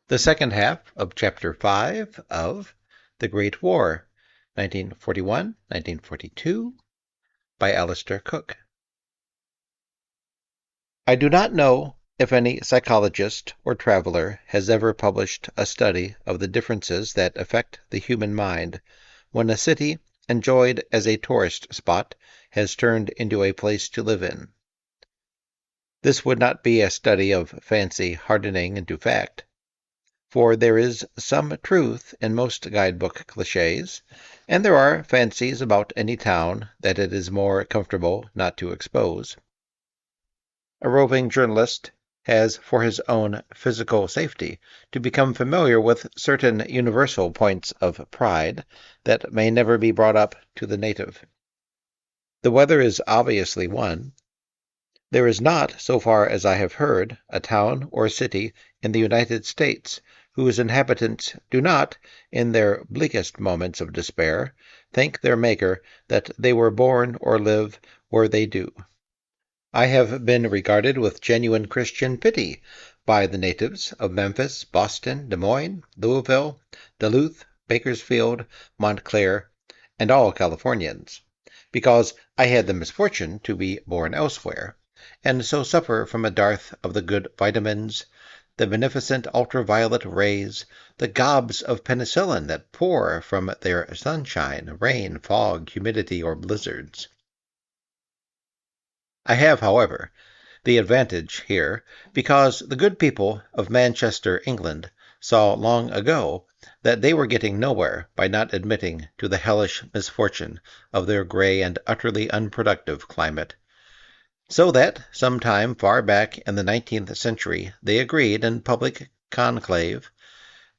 The second half of Chapter 5 of The Great War, 1941-1942, by Alistair Cooke. I do not know if any psychologist or traveler has ever published a study of the differences that affect the human mind when a city enjoyed as a tourist spot has turned into a place to live in. This would not be a study of fancy hardening into fact, for there is some truth in most guidebook cliches, and there are fancies about any town that it is more comfortable not to expose. A roving journalist has, for his own physical safety, to become familiar with certain universal points of pride that may never be brought up to the native. The weather is obviously one. There is not, so far as I have heard, a town or city in the United States whose inhabitants do not, in their bleakest moments of despair, thank their Maker that they were born or live where they do. I have been regarded with genuine Christian pity by the natives of Memphis, Boston, Des Moines, Louisville, Duluth, Bakersfield, Montclair, and all Californians, because I had the misfortune to be born elsewhere, and so suffer from a dearth of the good vitamins, the beneficent ultraviolet rays, the gobs of penicillin that pour from their sunshine, rain, fog, humidity, or blizzards. I have, however, the advantage here, because the good people of Manchester, England, saw long ago that they were getting nowhere by not admitting to the hellish misfortune of their gray and utterly unproductive climate, so that some time far back in the 19th century they agreed in public conclave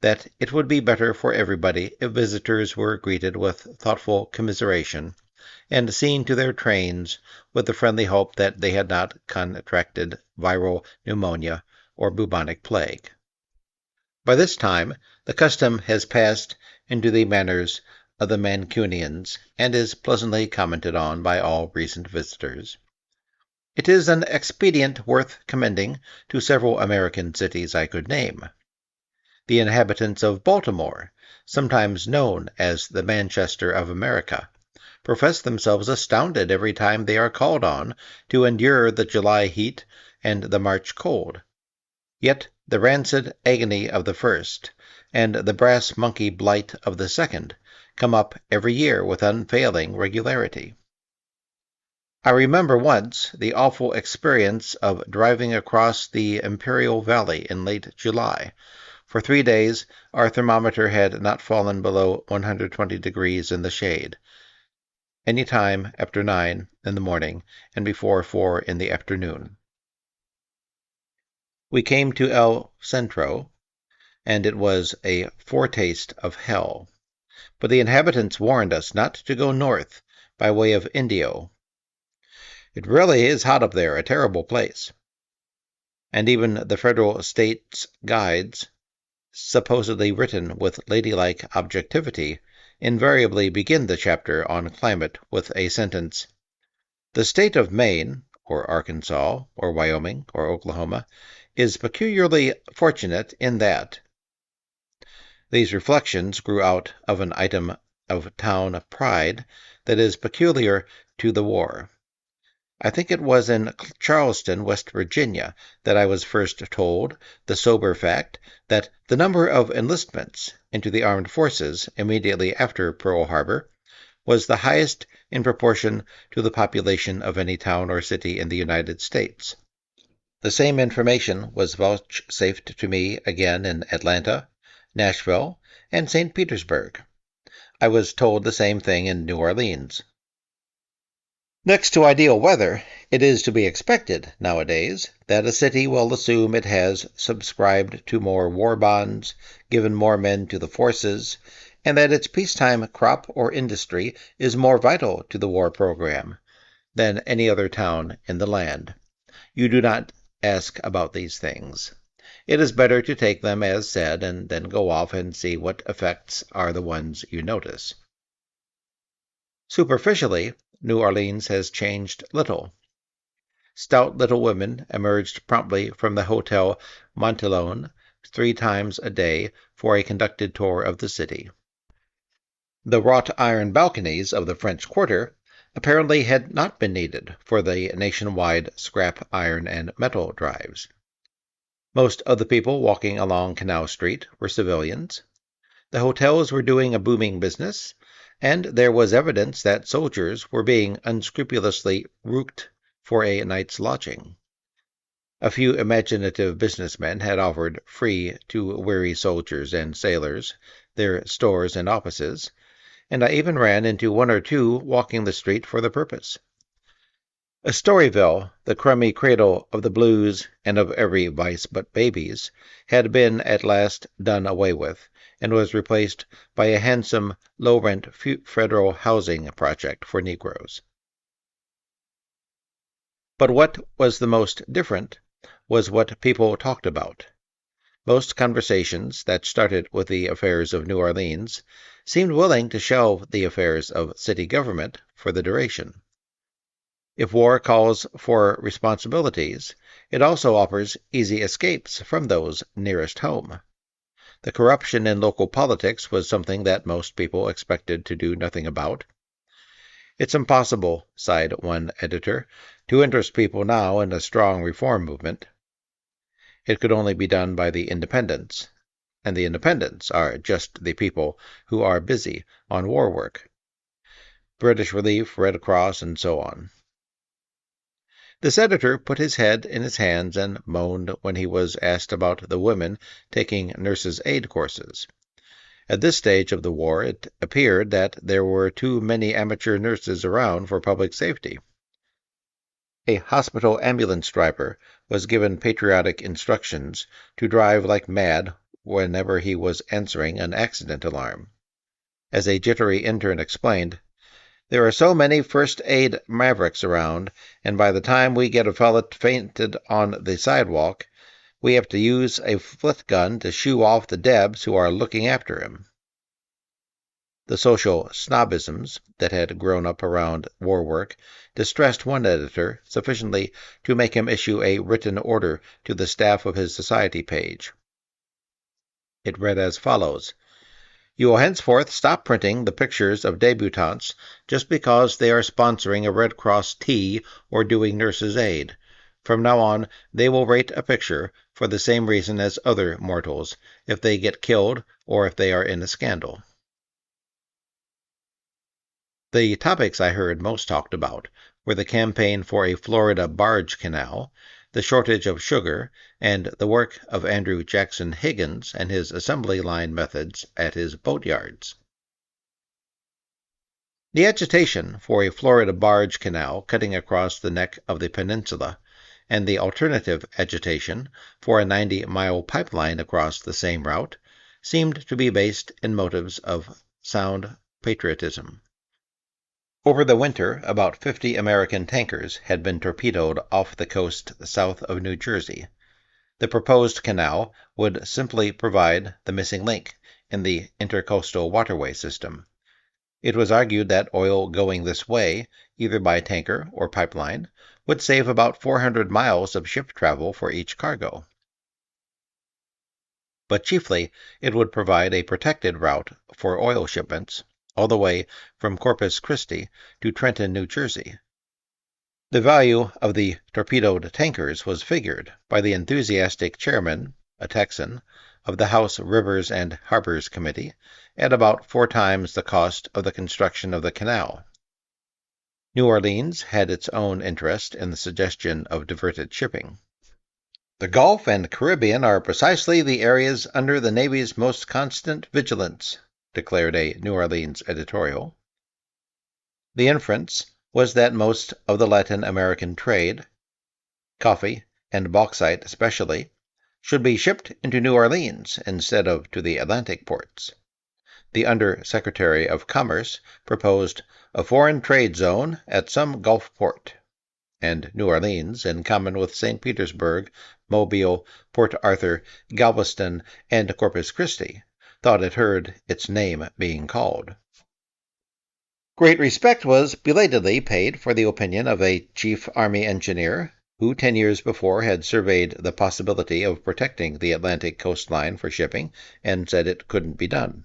that it would be better for everybody if visitors were greeted with thoughtful commiseration and seen to their trains with the friendly hope that they had not contracted viral pneumonia or bubonic plague. By this time, the custom has passed into the manners of the Mancunians and is pleasantly commented on by all recent visitors. It is an expedient worth commending to several American cities I could name. The inhabitants of Baltimore, sometimes known as the Manchester of America, profess themselves astounded every time they are called on to endure the July heat and the March cold. Yet the rancid agony of the first, and the brass monkey blight of the second, come up every year with unfailing regularity. I remember once the awful experience of driving across the Imperial Valley in late July. For 3 days our thermometer had not fallen below 120 degrees in the shade, any time after 9 in the morning and before 4 in the afternoon. We came to El Centro, and it was a foretaste of hell, but the inhabitants warned us not to go north by way of Indio. It really is hot up there, a terrible place. And even the Federal States Guides, supposedly written with ladylike objectivity, invariably begin the chapter on climate with a sentence, "The state of Maine, or Arkansas, or Wyoming, or Oklahoma, is peculiarly fortunate in that." These reflections grew out of an item of town pride that is peculiar to the war. I think it was in Charleston, West Virginia, that I was first told the sober fact that the number of enlistments into the armed forces immediately after Pearl Harbor was the highest in proportion to the population of any town or city in the United States. The same information was vouchsafed to me again in Atlanta, Nashville, and St. Petersburg. I was told the same thing in New Orleans. Next to ideal weather, it is to be expected, nowadays, that a city will assume it has subscribed to more war bonds, given more men to the forces, and that its peacetime crop or industry is more vital to the war program than any other town in the land. You do not ask about these things. It is better to take them as said and then go off and see what effects are the ones you notice. Superficially, New Orleans has changed little. Stout little women emerged promptly from the Hotel Monteleone 3 times a day for a conducted tour of the city. The wrought iron balconies of the French Quarter apparently had not been needed for the nationwide scrap iron and metal drives. Most of the people walking along Canal Street were civilians. The hotels were doing a booming business, and there was evidence that soldiers were being unscrupulously rooked for a night's lodging. A few imaginative businessmen had offered free to weary soldiers and sailors their stores and offices, and I even ran into one or two walking the street for the purpose. Storyville, the crummy cradle of the blues and of every vice but babies, had been at last done away with, and was replaced by a handsome, low-rent federal housing project for Negroes. But what was the most different was what people talked about. Most conversations that started with the affairs of New Orleans seemed willing to shelve the affairs of city government for the duration. If war calls for responsibilities, it also offers easy escapes from those nearest home. The corruption in local politics was something that most people expected to do nothing about. It's impossible, sighed one editor, to interest people now in a strong reform movement. It could only be done by the independents, and the independents are just the people who are busy on war work. British Relief, Red Cross, and so on. This editor put his head in his hands and moaned when he was asked about the women taking nurses' aid courses. At this stage of the war, it appeared that there were too many amateur nurses around for public safety. A hospital ambulance driver was given patriotic instructions to drive like mad whenever he was answering an accident alarm. As a jittery intern explained, "There are so many first aid mavericks around, and by the time we get a fellow fainted on the sidewalk, we have to use a flit gun to shoo off the debs who are looking after him." The social snobisms that had grown up around war work distressed one editor sufficiently to make him issue a written order to the staff of his society page. It read as follows: "You will henceforth stop printing the pictures of debutantes just because they are sponsoring a Red Cross tea or doing nurses' aid. From now on, they will rate a picture for the same reason as other mortals, if they get killed or if they are in a scandal." The topics I heard most talked about were the campaign for a Florida barge canal, the shortage of sugar, and the work of Andrew Jackson Higgins and his assembly line methods at his boatyards. The agitation for a Florida barge canal cutting across the neck of the peninsula, and the alternative agitation for a 90-mile pipeline across the same route, seemed to be based in motives of sound patriotism. Over the winter, about 50 American tankers had been torpedoed off the coast south of New Jersey. The proposed canal would simply provide the missing link in the intercoastal waterway system. It was argued that oil going this way, either by tanker or pipeline, would save about 400 miles of ship travel for each cargo. But chiefly, it would provide a protected route for oil shipments all the way from Corpus Christi to Trenton, New Jersey. The value of the torpedoed tankers was figured by the enthusiastic chairman, a Texan, of the House Rivers and Harbors Committee at about 4 times the cost of the construction of the canal. New Orleans had its own interest in the suggestion of diverted shipping. "The Gulf and Caribbean are precisely the areas under the Navy's most constant vigilance," declared a New Orleans editorial. The inference was that most of the Latin American trade, coffee and bauxite especially, should be shipped into New Orleans instead of to the Atlantic ports. The Under Secretary of Commerce proposed a foreign trade zone at some Gulf port, and New Orleans, in common with St. Petersburg, Mobile, Port Arthur, Galveston, and Corpus Christi, thought it heard its name being called. Great respect was belatedly paid for the opinion of a chief army engineer who 10 years before had surveyed the possibility of protecting the Atlantic coastline for shipping and said it couldn't be done.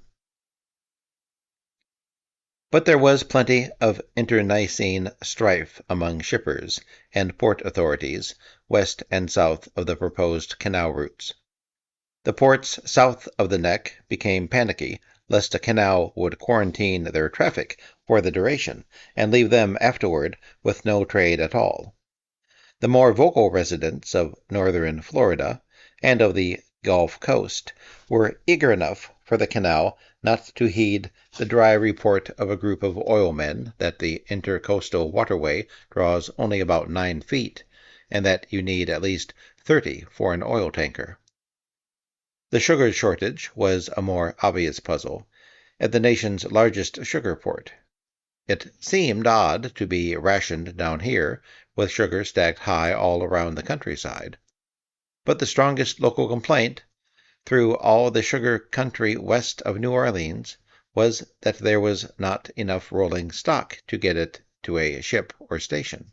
But there was plenty of internecine strife among shippers and port authorities west and south of the proposed canal routes. The ports south of the Neck became panicky lest a canal would quarantine their traffic for the duration and leave them afterward with no trade at all. The more vocal residents of northern Florida and of the Gulf Coast were eager enough for the canal not to heed the dry report of a group of oilmen that the intercoastal waterway draws only about 9 feet, and that you need at least 30 for an oil tanker. The sugar shortage was a more obvious puzzle at the nation's largest sugar port. It seemed odd to be rationed down here, with sugar stacked high all around the countryside. But the strongest local complaint through all the sugar country west of New Orleans was that there was not enough rolling stock to get it to a ship or station.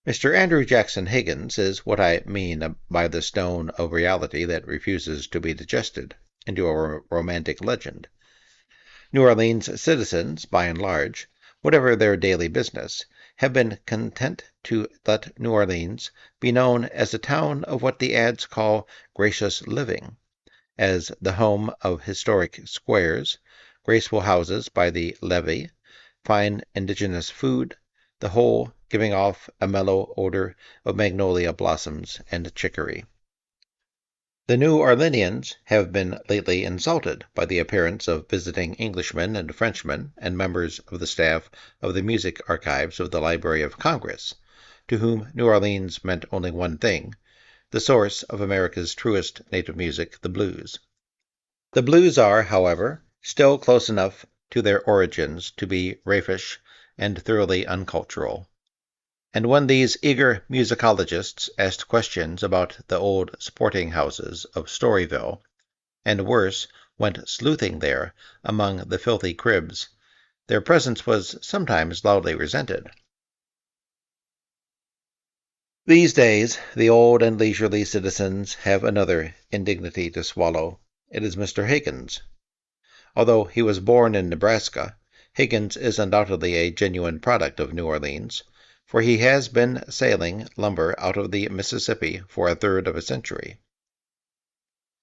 Mr. Andrew Jackson Higgins is what I mean by the stone of reality that refuses to be digested into a romantic legend. New Orleans citizens, by and large, whatever their daily business, have been content to let New Orleans be known as a town of what the ads call gracious living, as the home of historic squares, graceful houses by the levee, fine indigenous food, the whole giving off a mellow odor of magnolia blossoms and chicory. The New Orleanians have been lately insulted by the appearance of visiting Englishmen and Frenchmen and members of the staff of the music archives of the Library of Congress, to whom New Orleans meant only one thing, the source of America's truest native music, the blues. The blues are, however, still close enough to their origins to be raffish and thoroughly uncultural. And when these eager musicologists asked questions about the old sporting houses of Storyville, and worse, went sleuthing there among the filthy cribs, their presence was sometimes loudly resented. These days, the old and leisurely citizens have another indignity to swallow. It is Mr. Higgins. Although he was born in Nebraska, Higgins is undoubtedly a genuine product of New Orleans, for he has been sailing lumber out of the Mississippi for a third of a century.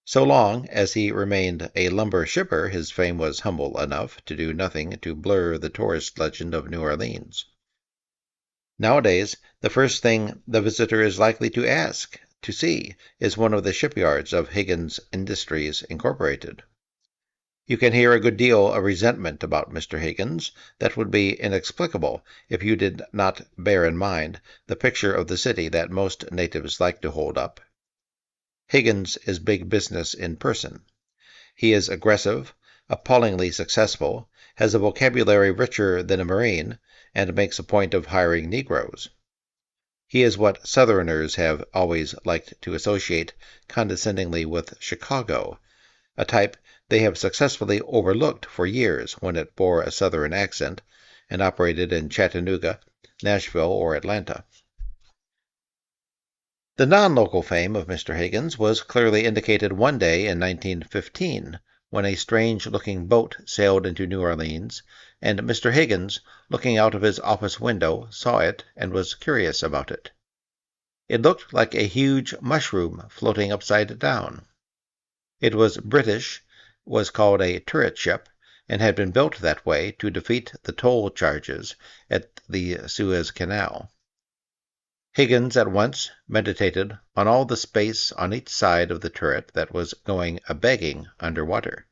So long as he remained a lumber shipper, his fame was humble enough to do nothing to blur the tourist legend of New Orleans. Nowadays, the first thing the visitor is likely to ask to see is one of the shipyards of Higgins Industries Incorporated. You can hear a good deal of resentment about Mr. Higgins that would be inexplicable if you did not bear in mind the picture of the city that most natives like to hold up. Higgins is big business in person. He is aggressive, appallingly successful, has a vocabulary richer than a Marine, and makes a point of hiring Negroes. He is what Southerners have always liked to associate condescendingly with Chicago, a type they have successfully overlooked for years when it bore a Southern accent and operated in Chattanooga, Nashville, or Atlanta. The non-local fame of Mr. Higgins was clearly indicated one day in 1915, when a strange-looking boat sailed into New Orleans, and Mr. Higgins, looking out of his office window, saw it and was curious about it. It looked like a huge mushroom floating upside down. It was British, was called a turret ship, and had been built that way to defeat the toll charges at the Suez Canal. Higgins at once meditated on all the space on each side of the turret that was going a-begging under water.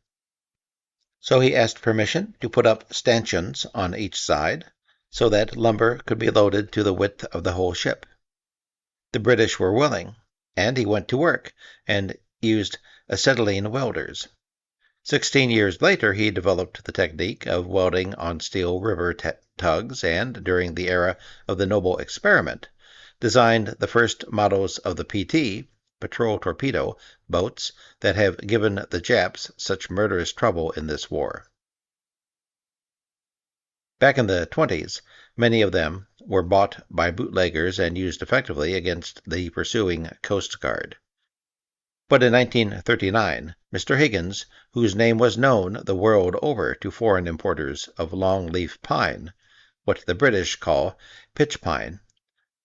So he asked permission to put up stanchions on each side, so that lumber could be loaded to the width of the whole ship. The British were willing, and he went to work and used acetylene welders. 16 years later, he developed the technique of welding on steel river tugs and, during the era of the Noble Experiment, designed the first models of the PT, patrol torpedo, boats that have given the Japs such murderous trouble in this war. Back in the 20s, many of them were bought by bootleggers and used effectively against the pursuing Coast Guard. But in 1939, Mr. Higgins, whose name was known the world over to foreign importers of longleaf pine, what the British call pitch pine,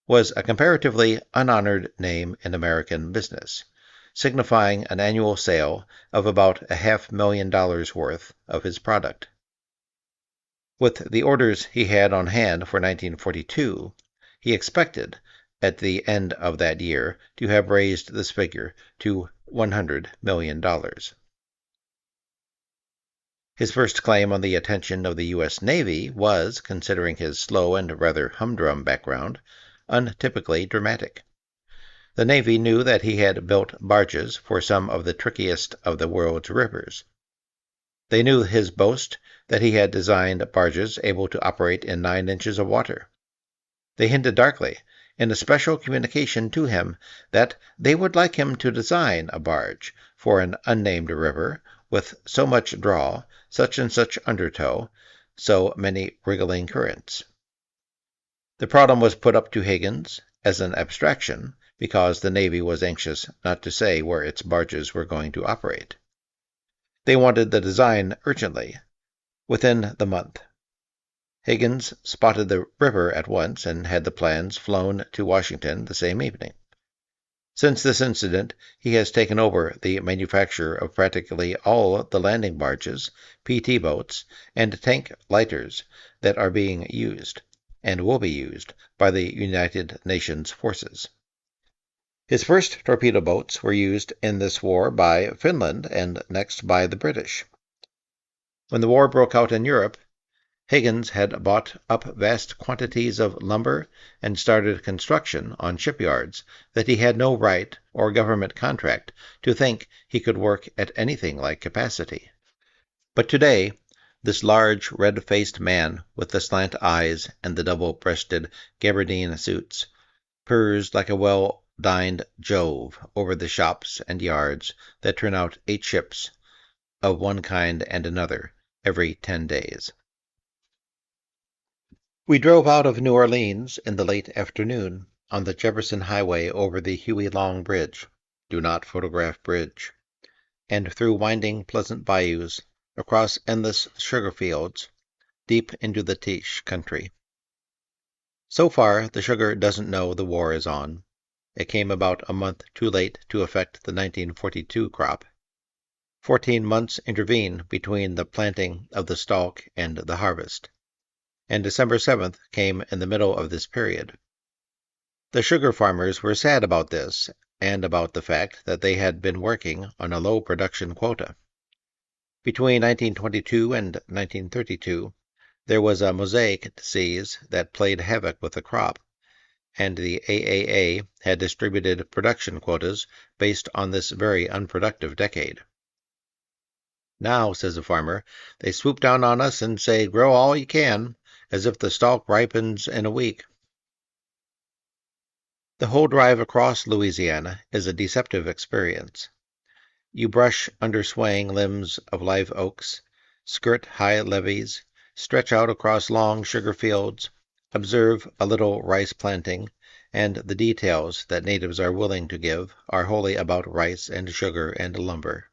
was a comparatively unhonored name in American business, signifying an annual sale of about $500,000 worth of his product. With the orders he had on hand for 1942, he expected, at the end of that year, to have raised this figure to $100 million. His first claim on the attention of the U.S. Navy was, considering his slow and rather humdrum background, untypically dramatic. The Navy knew that he had built barges for some of the trickiest of the world's rivers. They knew his boast that he had designed barges able to operate in 9 inches of water. They hinted darkly, in a special communication to him, that they would like him to design a barge for an unnamed river with so much draw, such and such undertow, so many wriggling currents. The problem was put up to Higgins as an abstraction because the Navy was anxious not to say where its barges were going to operate. They wanted the design urgently, within the month. Higgins spotted the river at once and had the plans flown to Washington the same evening. Since this incident, he has taken over the manufacture of practically all the landing barges, PT boats, and tank lighters that are being used, and will be used, by the United Nations forces. His first torpedo boats were used in this war by Finland and next by the British. When the war broke out in Europe, Higgins had bought up vast quantities of lumber and started construction on shipyards that he had no right or government contract to think he could work at anything like capacity. But today, this large, red-faced man with the slant eyes and the double-breasted gabardine suits purrs like a well-dined Jove over the shops and yards that turn out 8 ships of one kind and another every 10 days. We drove out of New Orleans in the late afternoon on the Jefferson Highway over the Huey Long Bridge, do not photograph bridge, and through winding pleasant bayous, across endless sugar fields, deep into the Tiche country. So far, the sugar doesn't know the war is on. It came about a month too late to affect the 1942 crop. 14 months intervene between the planting of the stalk and the harvest, and December 7th came in the middle of this period. The sugar farmers were sad about this, and about the fact that they had been working on a low production quota. Between 1922 and 1932, there was a mosaic disease that played havoc with the crop, and the AAA had distributed production quotas based on this very unproductive decade. Now, says a farmer, they swoop down on us and say, grow all you can, as if the stalk ripens in a week. The whole drive across Louisiana is a deceptive experience. You brush under swaying limbs of live oaks, skirt high levees, stretch out across long sugar fields, observe a little rice planting, and the details that natives are willing to give are wholly about rice and sugar and lumber.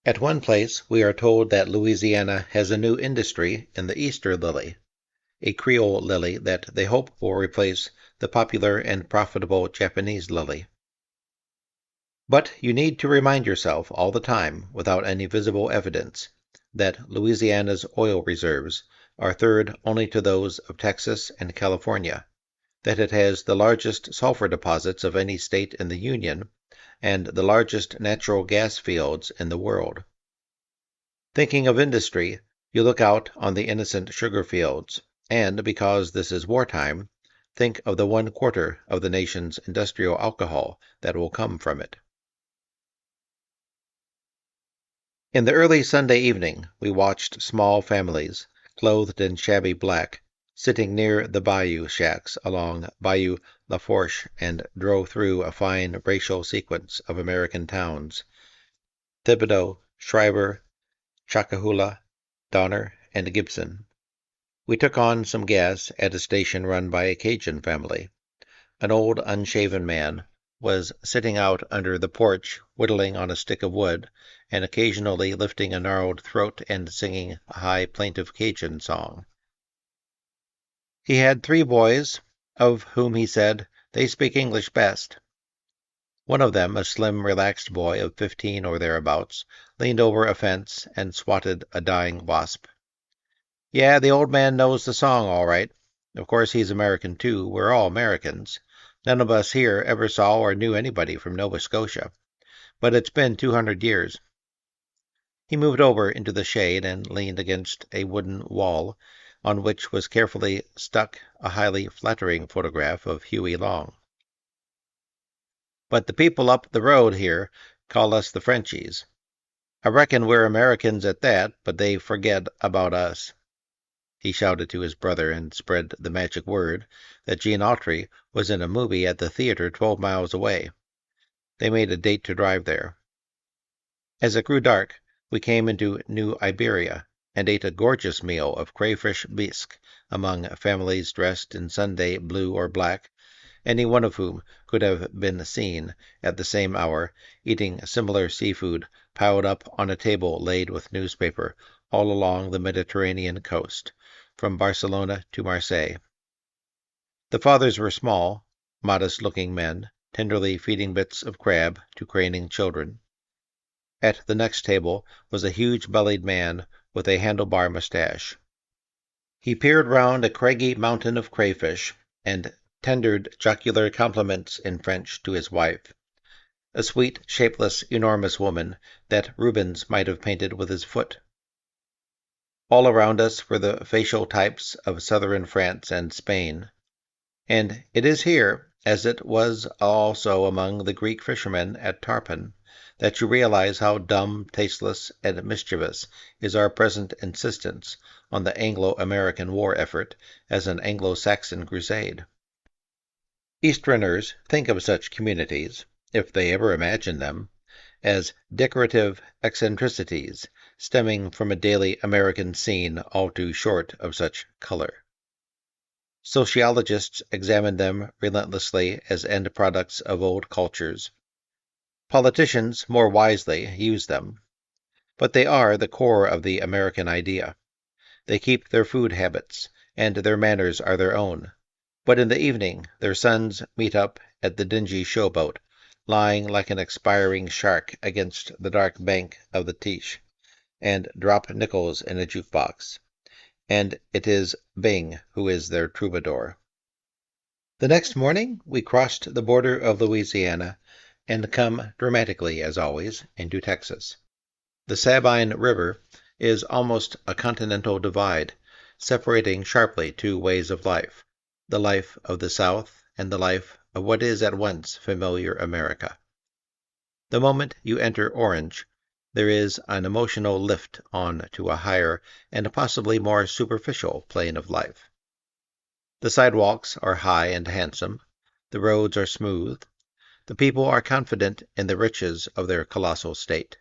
At one place we are told that Louisiana has a new industry in the Easter lily, a Creole lily that they hope will replace the popular and profitable Japanese lily. But you need to remind yourself all the time, without any visible evidence, that Louisiana's oil reserves are third only to those of Texas and California, that it has the largest sulfur deposits of any state in the Union, and the largest natural gas fields in the world. Thinking of industry, you look out on the innocent sugar fields, and, because this is wartime, think of the 1/4 of the nation's industrial alcohol that will come from it. In the early Sunday evening, we watched small families, clothed in shabby black, sitting near the bayou shacks along Bayou Lafourche, and drove through a fine racial sequence of American towns: Thibodaux, Schreiber, Chacahula, Donner, and Gibson. We took on some gas at a station run by a Cajun family. An old, unshaven man was sitting out under the porch, whittling on a stick of wood, and occasionally lifting a gnarled throat and singing a high, plaintive Cajun song. He had 3 boys, of whom he said, "They speak English best." One of them, a slim, relaxed boy of 15 or thereabouts, leaned over a fence and swatted a dying wasp. "Yeah, the old man knows the song all right. Of course he's American too. We're all Americans. None of us here ever saw or knew anybody from Nova Scotia. But it's been 200 years. He moved over into the shade and leaned against a wooden wall on which was carefully stuck a highly flattering photograph of Huey Long. "But the people up the road here call us the Frenchies. I reckon we're Americans at that, but they forget about us." He shouted to his brother and spread the magic word that Gene Autry was in a movie at the theater 12 miles away. They made a date to drive there. As it grew dark, we came into New Iberia and ate a gorgeous meal of crayfish bisque among families dressed in Sunday blue or black, any one of whom could have been seen at the same hour eating similar seafood piled up on a table laid with newspaper all along the Mediterranean coast, from Barcelona to Marseille. The fathers were small, modest-looking men, tenderly feeding bits of crab to craning children. At the next table was a huge-bellied man with a handlebar mustache. He peered round a craggy mountain of crayfish and tendered jocular compliments in French to his wife, a sweet, shapeless, enormous woman that Rubens might have painted with his foot. All around us were the facial types of southern France and Spain, and it is here, as it was also among the Greek fishermen at Tarpon, that you realize how dumb, tasteless, and mischievous is our present insistence on the Anglo-American war effort as an Anglo-Saxon crusade. Easterners think of such communities, if they ever imagine them, as decorative eccentricities stemming from a daily American scene all too short of such color. Sociologists examine them relentlessly as end products of old cultures. Politicians, more wisely, use them. But they are the core of the American idea. They keep their food habits, and their manners are their own. But in the evening their sons meet up at the dingy showboat, lying like an expiring shark against the dark bank of the Tiche, and drop nickels in a jukebox. And it is Byng who is their troubadour. The next morning we crossed the border of Louisiana and come dramatically, as always, into Texas. The Sabine River is almost a continental divide, separating sharply 2 ways of life, the life of the South and the life of what is at once familiar America. The moment you enter Orange, there is an emotional lift on to a higher and possibly more superficial plane of life. The sidewalks are high and handsome, the roads are smooth, the people are confident in the riches of their colossal state.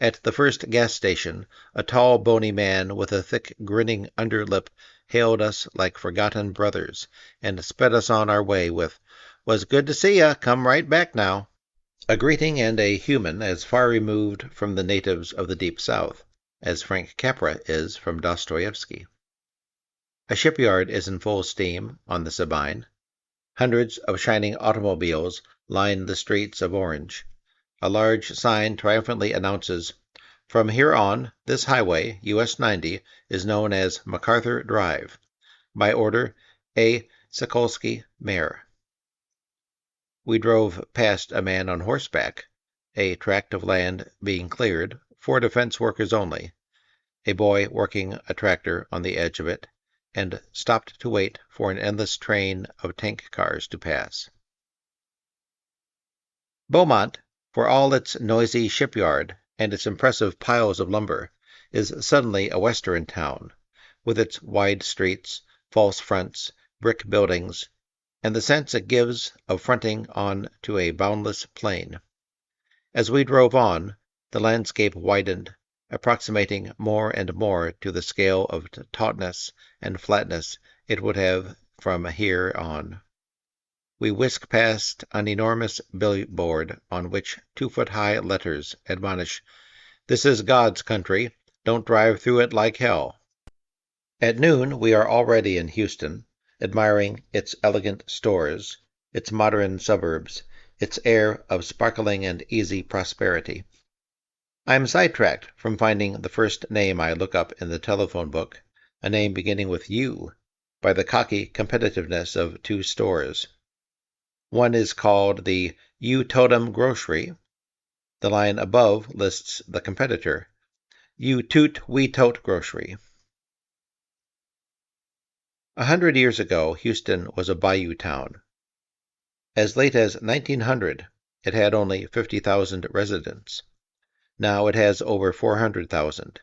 At the first gas station, a tall, bony man with a thick, grinning underlip hailed us like forgotten brothers, and sped us on our way with, "Was good to see ya, come right back now," a greeting and a human as far removed from the natives of the Deep South as Frank Capra is from Dostoevsky. A shipyard is in full steam on the Sabine. Hundreds of shining automobiles line the streets of Orange. A large sign triumphantly announces, "From here on, this highway, US 90, is known as MacArthur Drive. By order, A. Sokolsky, Mayor." We drove past a man on horseback, a tract of land being cleared, for defense workers only, a boy working a tractor on the edge of it, and stopped to wait for an endless train of tank cars to pass. Beaumont, for all its noisy shipyard and its impressive piles of lumber, is suddenly a western town, with its wide streets, false fronts, brick buildings, and the sense it gives of fronting on to a boundless plain. As we drove on, the landscape widened, approximating more and more to the scale of tautness and flatness it would have from here on. We whisk past an enormous billboard on which 2-foot-high letters admonish, "This is God's country. Don't drive through it like hell." At noon we are already in Houston, admiring its elegant stores, its modern suburbs, its air of sparkling and easy prosperity. I am sidetracked from finding the first name I look up in the telephone book, a name beginning with U, by the cocky competitiveness of two stores. One is called the U Totem Grocery. The line above lists the competitor, U Toot We Tote Grocery. 100 years ago, Houston was a bayou town. As late as 1900, it had only 50,000 residents. Now it has over 400,000.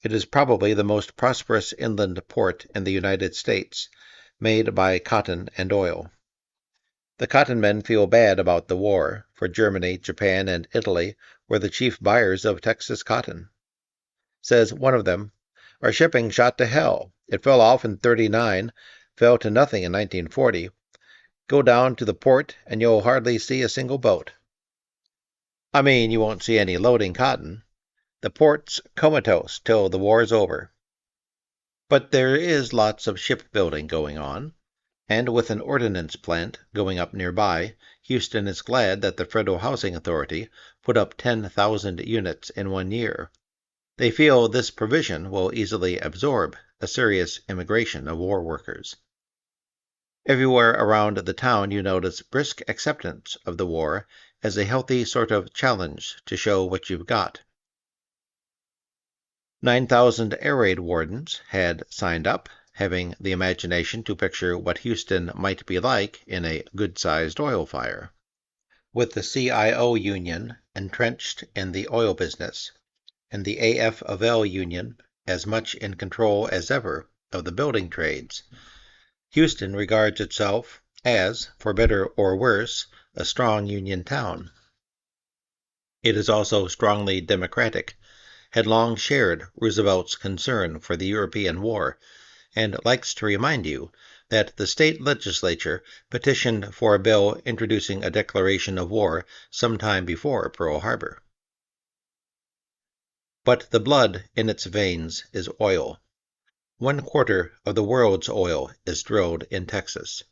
It is probably the most prosperous inland port in the United States, made by cotton and oil. The cotton men feel bad about the war, for Germany, Japan, and Italy were the chief buyers of Texas cotton. Says one of them, "Our shipping shot to hell. It fell off in '39, fell to nothing in 1940. Go down to the port and you'll hardly see a single boat." I mean, you won't see any loading cotton. The port's comatose till the war's over. But there is lots of shipbuilding going on, and with an ordnance plant going up nearby, Houston is glad that the Federal Housing Authority put up 10,000 units in 1 year. They feel this provision will easily absorb a serious immigration of war workers. Everywhere around the town you notice brisk acceptance of the war as a healthy sort of challenge to show what you've got. 9,000 air raid wardens had signed up, having the imagination to picture what Houston might be like in a good-sized oil fire. With the CIO union entrenched in the oil business, and the AF of L union as much in control as ever of the building trades, Houston regards itself as, for better or worse, a strong union town. It is also strongly democratic, had long shared Roosevelt's concern for the European war, and likes to remind you that the state legislature petitioned for a bill introducing a declaration of war sometime before Pearl Harbor. But the blood in its veins is oil. 1/4 of the world's oil is drilled in Texas,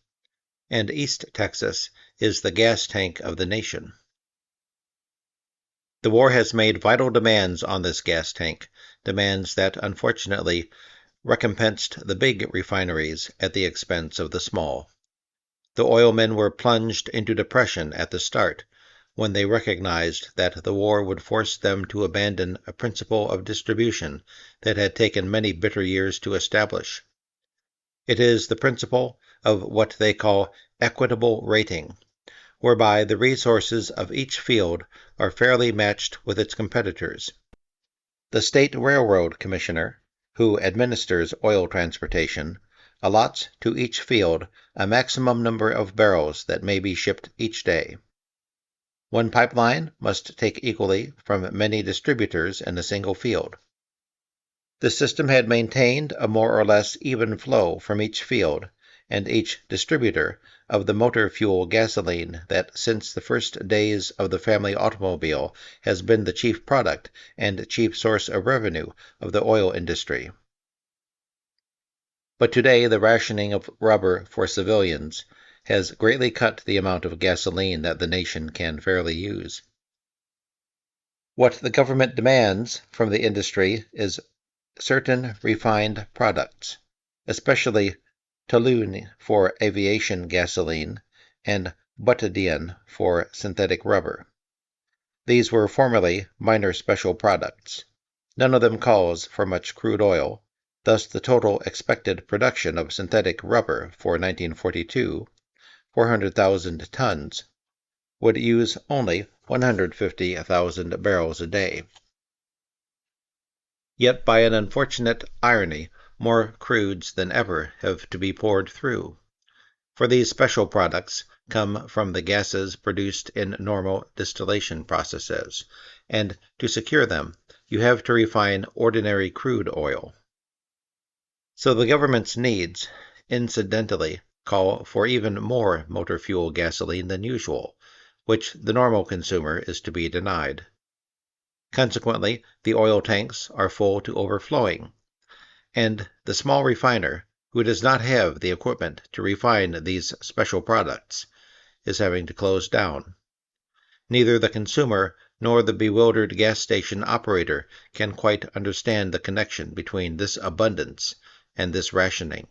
and East Texas is the gas tank of the nation. The war has made vital demands on this gas tank, demands that unfortunately recompensed the big refineries at the expense of the small. The oilmen were plunged into depression at the start, when they recognized that the war would force them to abandon a principle of distribution that had taken many bitter years to establish. It is the principle of what they call equitable rating, whereby the resources of each field are fairly matched with its competitors. The State Railroad Commissioner, who administers oil transportation, allots to each field a maximum number of barrels that may be shipped each day. One pipeline must take equally from many distributors in a single field. The system had maintained a more or less even flow from each field and each distributor of the motor fuel gasoline that since the first days of the family automobile has been the chief product and chief source of revenue of the oil industry. But today the rationing of rubber for civilians has greatly cut the amount of gasoline that the nation can fairly use. What the government demands from the industry is certain refined products, especially toluene for aviation gasoline and butadiene for synthetic rubber. These were formerly minor special products. None of them calls for much crude oil, thus the total expected production of synthetic rubber for 1942, 400,000 tons, would use only 150,000 barrels a day. Yet by an unfortunate irony, more crudes than ever have to be poured through, for these special products come from the gases produced in normal distillation processes, and to secure them, you have to refine ordinary crude oil. So the government's needs, incidentally, call for even more motor fuel gasoline than usual, which the normal consumer is to be denied. Consequently, the oil tanks are full to overflowing, and the small refiner, who does not have the equipment to refine these special products, is having to close down. Neither the consumer nor the bewildered gas station operator can quite understand the connection between this abundance and this rationing.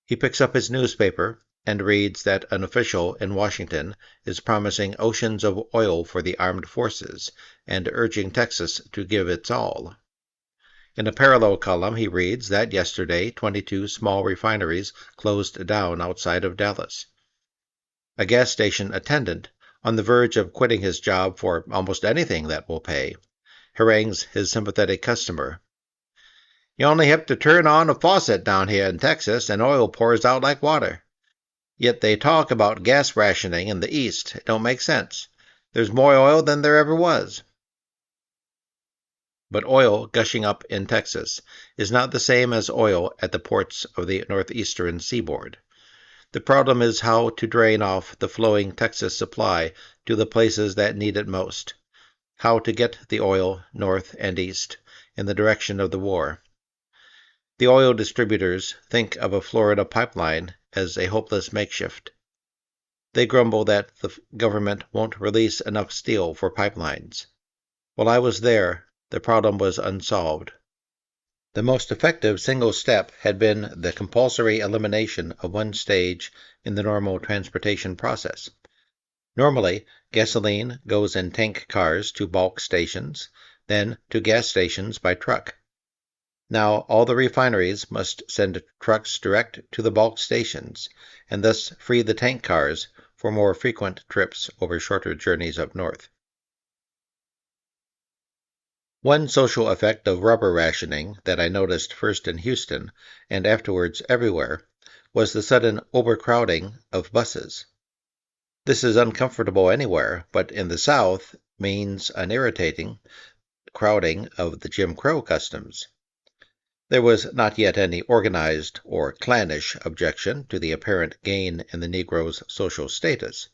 He picks up his newspaper and reads that an official in Washington is promising oceans of oil for the armed forces and urging Texas to give its all. In a parallel column, he reads that yesterday 22 small refineries closed down outside of Dallas. A gas station attendant, on the verge of quitting his job for almost anything that will pay, harangues his sympathetic customer. You only have to turn on a faucet down here in Texas and oil pours out like water. Yet they talk about gas rationing in the East. It don't make sense. There's more oil than there ever was. But oil gushing up in Texas is not the same as oil at the ports of the northeastern seaboard. The problem is how to drain off the flowing Texas supply to the places that need it most, how to get the oil north and east in the direction of the war. The oil distributors think of a Florida pipeline as a hopeless makeshift. They grumble that the government won't release enough steel for pipelines. While I was there, the problem was unsolved. The most effective single step had been the compulsory elimination of one stage in the normal transportation process. Normally, gasoline goes in tank cars to bulk stations, then to gas stations by truck. Now all the refineries must send trucks direct to the bulk stations, and thus free the tank cars for more frequent trips over shorter journeys up north. One social effect of rubber rationing that I noticed first in Houston and afterwards everywhere was the sudden overcrowding of buses. This is uncomfortable anywhere, but in the South means an irritating crowding of the Jim Crow customs. There was not yet any organized or clannish objection to the apparent gain in the Negro's social status,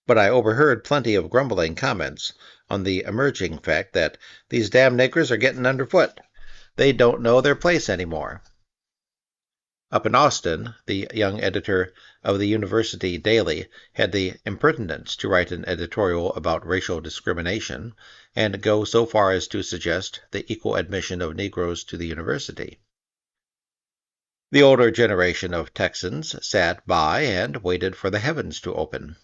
but I overheard plenty of grumbling comments on the emerging fact that these damn niggers are getting underfoot. They don't know their place anymore. Up in Austin, the young editor of the University Daily had the impertinence to write an editorial about racial discrimination and go so far as to suggest the equal admission of Negroes to the university. The older generation of Texans sat by and waited for the heavens to open.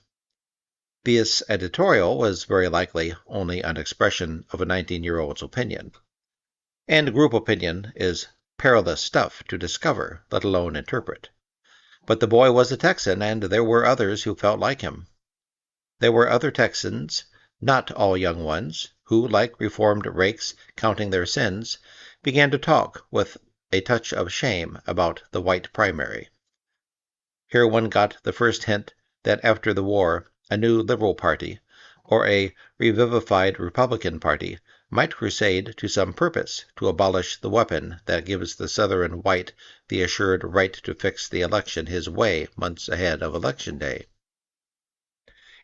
This editorial was very likely only an expression of a 19-year-old's opinion. And group opinion is perilous stuff to discover, let alone interpret. But the boy was a Texan, and there were others who felt like him. There were other Texans, not all young ones, who, like reformed rakes counting their sins, began to talk with a touch of shame about the white primary. Here one got the first hint that after the war a new Liberal Party, or a revivified Republican Party, might crusade to some purpose to abolish the weapon that gives the Southern white the assured right to fix the election his way months ahead of Election Day.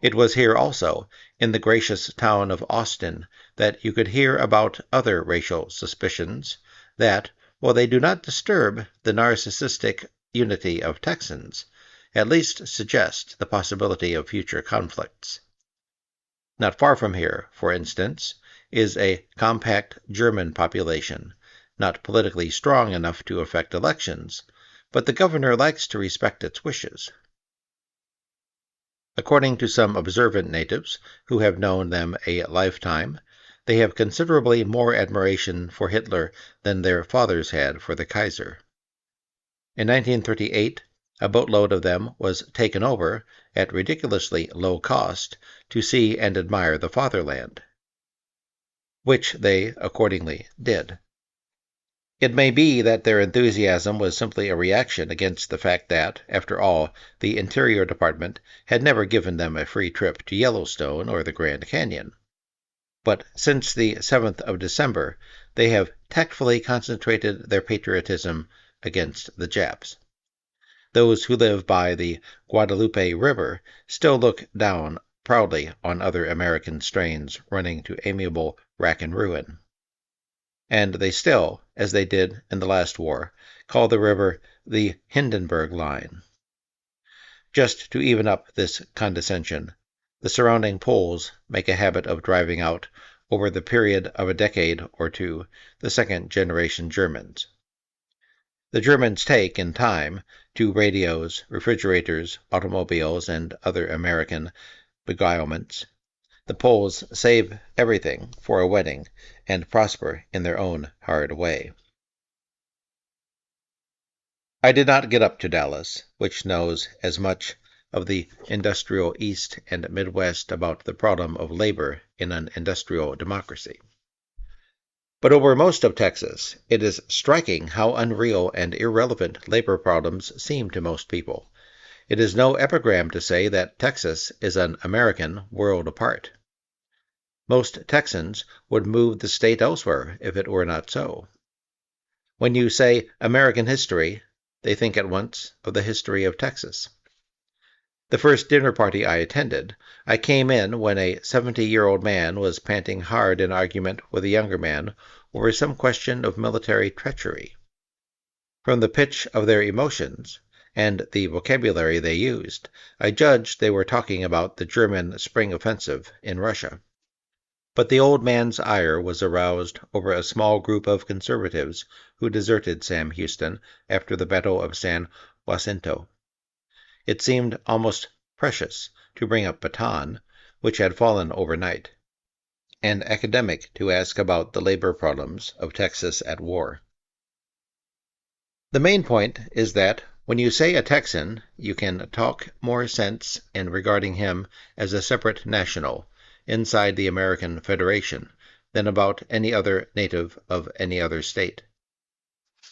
It was here also, in the gracious town of Austin, that you could hear about other racial suspicions that, while they do not disturb the narcissistic unity of Texans, at least suggest the possibility of future conflicts. Not far from here, for instance, is a compact German population, not politically strong enough to affect elections, but the governor likes to respect its wishes. According to some observant natives who have known them a lifetime, they have considerably more admiration for Hitler than their fathers had for the Kaiser. In 1938, a boatload of them was taken over, at ridiculously low cost, to see and admire the fatherland, which they accordingly did. It may be that their enthusiasm was simply a reaction against the fact that, after all, the Interior Department had never given them a free trip to Yellowstone or the Grand Canyon. but since the 7th of December, they have tactfully concentrated their patriotism against the Japs. Those who live by the Guadalupe River still look down proudly on other American strains running to amiable rack and ruin. And they still, as they did in the last war, call the river the Hindenburg Line. Just to even up this condescension, the surrounding Poles make a habit of driving out, over the period of a decade or two, the second-generation Germans. The Germans take, in time, to radios, refrigerators, automobiles, and other American beguilements. The Poles save everything for a wedding and prosper in their own hard way. I did not get up to Dallas, which knows as much of the industrial East and Midwest about the problem of labor in an industrial democracy. But over most of Texas, it is striking how unreal and irrelevant labor problems seem to most people. It is no epigram to say that Texas is an American world apart. Most Texans would move the state elsewhere if it were not so. When you say American history, they think at once of the history of Texas. The first dinner party I attended, I came in when a 70-year-old man was panting hard in argument with a younger man over some question of military treachery. From the pitch of their emotions, and the vocabulary they used, I judged they were talking about the German spring offensive in Russia. But the old man's ire was aroused over a small group of conservatives who deserted Sam Houston after the Battle of San Jacinto. It seemed almost precious to bring up Bataan, which had fallen overnight, and academic to ask about the labor problems of Texas at war. The main point is that when you say a Texan, you can talk more sense in regarding him as a separate national inside the American Federation than about any other native of any other state.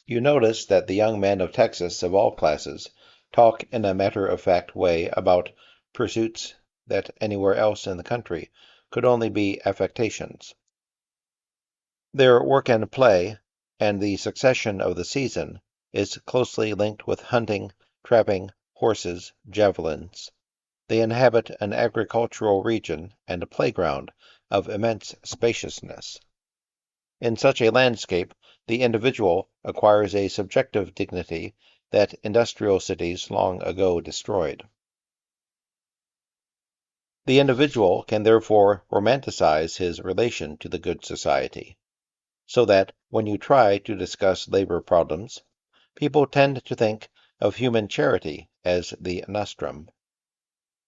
You notice that the young men of Texas of all classes talk in a matter-of-fact way about pursuits that anywhere else in the country could only be affectations. Their work and play, and the succession of the season, is closely linked with hunting, trapping, horses, javelins. They inhabit an agricultural region and a playground of immense spaciousness. In such a landscape, the individual acquires a subjective dignity that industrial cities long ago destroyed. The individual can therefore romanticize his relation to the good society, so that when you try to discuss labor problems, people tend to think of human charity as the nostrum.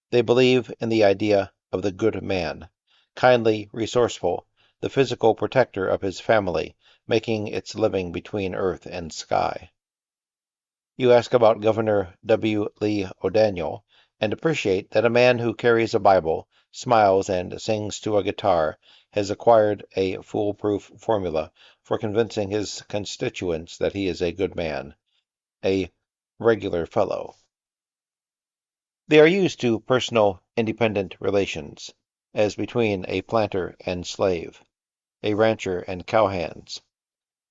They believe in the idea of the good man, kindly, resourceful, the physical protector of his family, making its living between earth and sky. You ask about Governor W. Lee O'Daniel, and appreciate that a man who carries a Bible, smiles, and sings to a guitar has acquired a foolproof formula for convincing his constituents that he is a good man, a regular fellow. They are used to personal, independent relations, as between a planter and slave, a rancher and cowhands.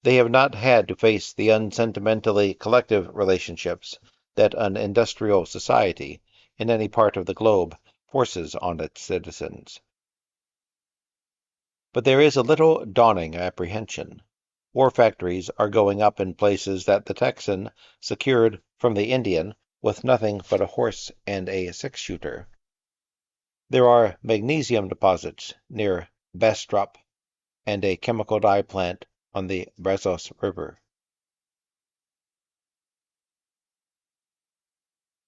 They have not had to face the unsentimentally collective relationships that an industrial society, in any part of the globe, forces on its citizens. But there is a little dawning apprehension. War factories are going up in places that the Texan secured from the Indian with nothing but a horse and a six-shooter. There are magnesium deposits near Bastrop and a chemical dye plant on the Brazos River.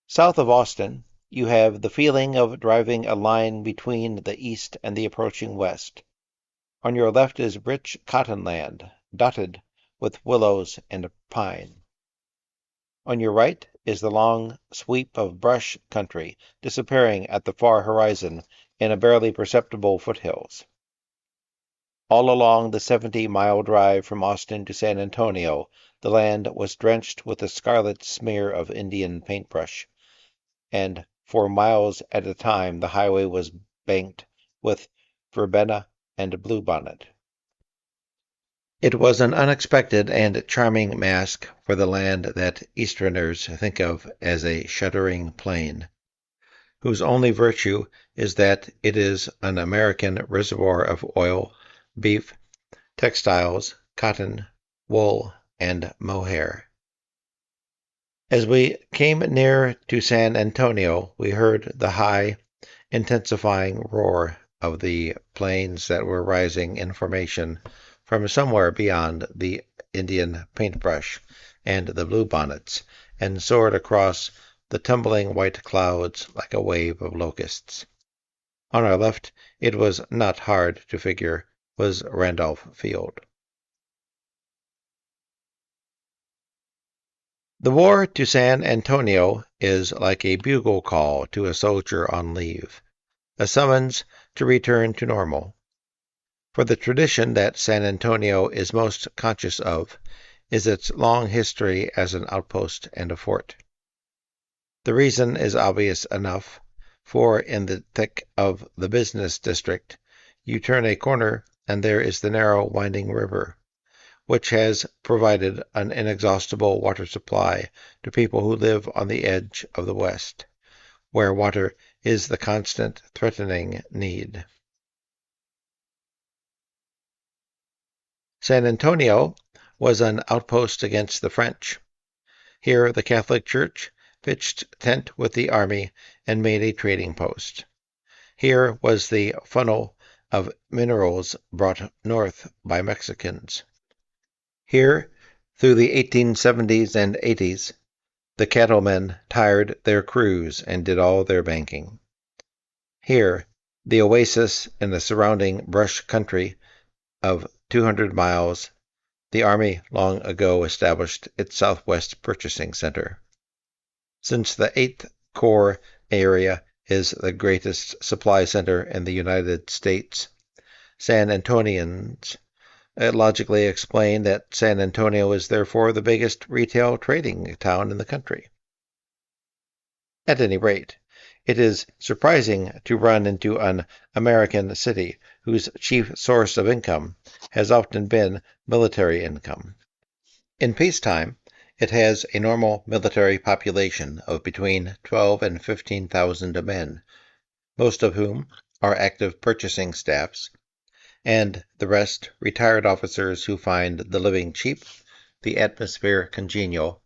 South of Austin, you have the feeling of driving a line between the east and the approaching west. On your left is rich cotton land, dotted with willows and pine. On your right is the long sweep of brush country disappearing at the far horizon in a barely perceptible foothills. All along the 70-mile drive from Austin to San Antonio, the land was drenched with the scarlet smear of Indian paintbrush, and for miles at a time the highway was banked with verbena and bluebonnet. It was an unexpected and charming mask for the land that Easterners think of as a shuddering plain, whose only virtue is that it is an American reservoir of oil, beef, textiles, cotton, wool, and mohair. As we came near to San Antonio, we heard the high, intensifying roar of the planes that were rising in formation from somewhere beyond the Indian paintbrush and the bluebonnets, and soared across the tumbling white clouds like a wave of locusts. On our left, it was not hard to figure, was Randolph Field. The war to San Antonio is like a bugle call to a soldier on leave, a summons to return to normal. For the tradition that San Antonio is most conscious of is its long history as an outpost and a fort. The reason is obvious enough, for in the thick of the business district, you turn a corner and there is the narrow winding river, which has provided an inexhaustible water supply to people who live on the edge of the West, where water is the constant threatening need. San Antonio was an outpost against the French. Here the Catholic Church pitched tent with the army and made a trading post. Here was the funnel of minerals brought north by Mexicans. Here, through the 1870s and 80s, the cattlemen tired their crews and did all their banking. Here, the oasis in the surrounding brush country of 200 miles, the Army long ago established its Southwest Purchasing Center. Since the 8th Corps area is the greatest supply center in the United States, San Antonians logically explain that San Antonio is therefore the biggest retail trading town in the country. At any rate, it is surprising to run into an American city whose chief source of income has often been military income. In peacetime, it has a normal military population of between 12 and 15,000 men, most of whom are active purchasing staffs, and the rest retired officers who find the living cheap, the atmosphere congenial,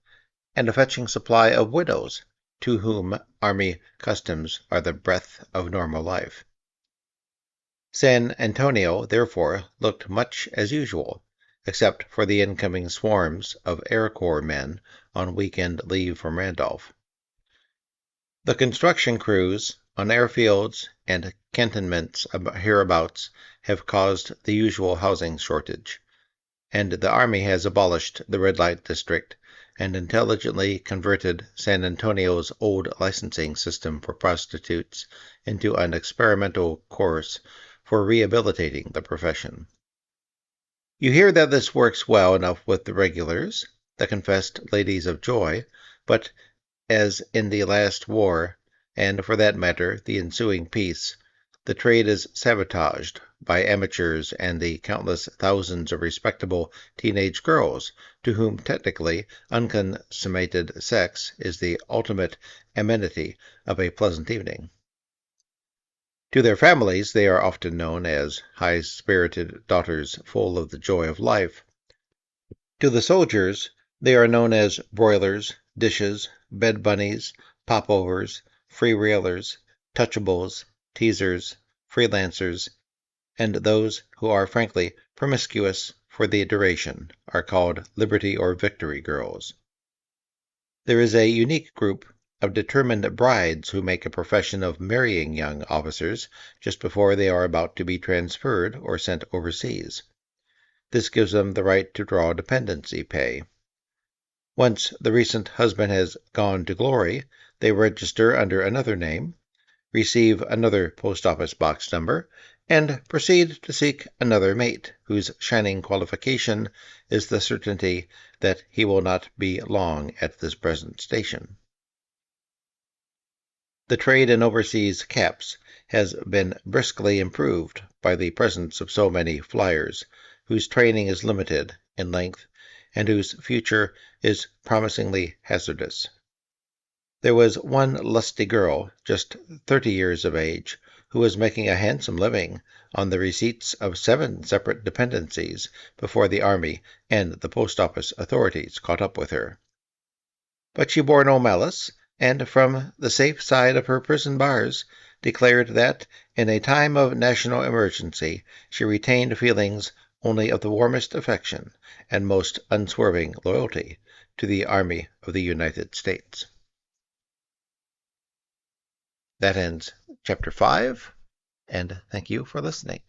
and a fetching supply of widows, to whom Army customs are the breath of normal life. San Antonio, therefore, looked much as usual, except for the incoming swarms of Air Corps men on weekend leave from Randolph. The construction crews on airfields and cantonments hereabouts have caused the usual housing shortage, and the Army has abolished the red light district and intelligently converted San Antonio's old licensing system for prostitutes into an experimental course for rehabilitating the profession. You hear that this works well enough with the regulars, the confessed ladies of joy, but as in the last war, and for that matter the ensuing peace, the trade is sabotaged by amateurs and the countless thousands of respectable teenage girls to whom technically unconsummated sex is the ultimate amenity of a pleasant evening. To their families they are often known as high-spirited daughters full of the joy of life. To the soldiers they are known as broilers, dishes, bed bunnies, popovers, free-railers, touchables, teasers, freelancers, and those who are frankly promiscuous for the duration are called Liberty or Victory girls. There is a unique group of determined brides who make a profession of marrying young officers just before they are about to be transferred or sent overseas. This gives them the right to draw dependency pay. Once the recent husband has gone to glory, they register under another name, receive another post office box number, and proceed to seek another mate, whose shining qualification is the certainty that he will not be long at this present station. The trade in overseas caps has been briskly improved by the presence of so many flyers, whose training is limited in length and whose future is promisingly hazardous. There was one lusty girl, just 30 years of age, who was making a handsome living on the receipts of 7 separate dependencies before the army and the post office authorities caught up with her. But she bore no malice, and from the safe side of her prison bars declared that, in a time of national emergency, she retained feelings only of the warmest affection and most unswerving loyalty to the Army of the United States. That ends Chapter 5, and thank you for listening.